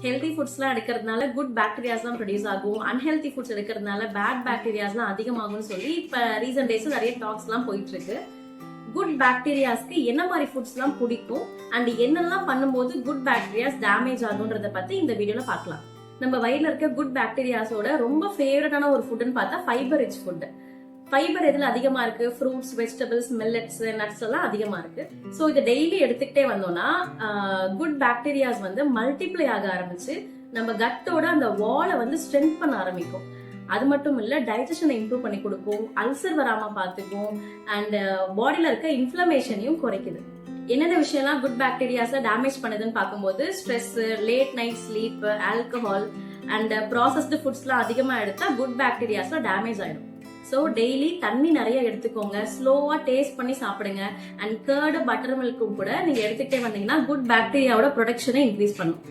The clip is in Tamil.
ஹெல்தி ஃபுட்ஸ்லாம் எடுக்கிறதுனால குட் பாக்டீரியாஸ் தான் ப்ரொடியூஸ் ஆகும், அன்ஹெல்தி ஃபுட்ஸ் எடுக்கிறதுனால பேட் பாக்டீரியாஸ்லாம் அதிகமாகும்னு சொல்லி இப்போ ரீசன்ட் டேஸ் நிறைய டாக்ஸ்லாம் போயிட்டு இருக்கு. குட் பாக்டீரியாஸ்க்கு என்ன மாதிரி ஃபுட்ஸ்லாம் பிடிக்கும் அண்ட் என்னெல்லாம் பண்ணும்போது குட் பாக்டீரியாஸ் டேமேஜ் ஆகுன்றத பத்தி இந்த வீடியோல பார்க்கலாம். நம்ம வயிறுல இருக்க குட் பாக்டீரியாஸோட ரொம்ப ஃபேவரட்டான ஒரு ஃபுட்னு பார்த்தா ஃபைபர் ரிச் ஃபுட். ஃபைபர் எதுல அதிகமா இருக்கு? ஃப்ரூட்ஸ், வெஜிடபிள்ஸ், மில்லட்ஸ், நட்ஸ் எல்லாம் அதிகமா இருக்கு. சோ இதை டெய்லி எடுத்துக்கிட்டே வந்தோம்னா குட் பாக்டீரியாஸ் வந்து மல்டிப்ளை ஆக ஆரம்பிச்சு நம்ம கட்டோட அந்த வாலை வந்து ஸ்ட்ரென்த் பண்ண ஆரம்பிக்கும். அது மட்டும் இல்ல, டைஜஷனை இம்ப்ரூவ் பண்ணி கொடுக்கும், அல்சர் வராம பாத்துக்கும், அண்ட் பாடியில இருக்க இன்ஃபிளமேஷனையும் குறைக்குது. என்னென்ன விஷயம்லாம் குட் பாக்டீரியாஸை டேமேஜ் பண்ணுதுன்னு பார்க்கும்போது stress, late night sleep, alcohol and processed ஃபுட்ஸ்லாம் அதிகமா எடுத்தா குட் பாக்டீரியாஸ்ல டேமேஜ் ஆயிடும். ஸோ டெய்லி தண்ணி நிறைய எடுத்துக்கோங்க, ஸ்லோவா டேஸ்ட் பண்ணி சாப்பிடுங்க, அண்ட் கர்டு, பட்டர் மில்க்கும் கூட நீங்க எடுத்துக்கிட்டே வந்தீங்கன்னா குட் பாக்டீரியாவோட ப்ரொடக்ஷனை இன்க்ரீஸ் பண்ணும்.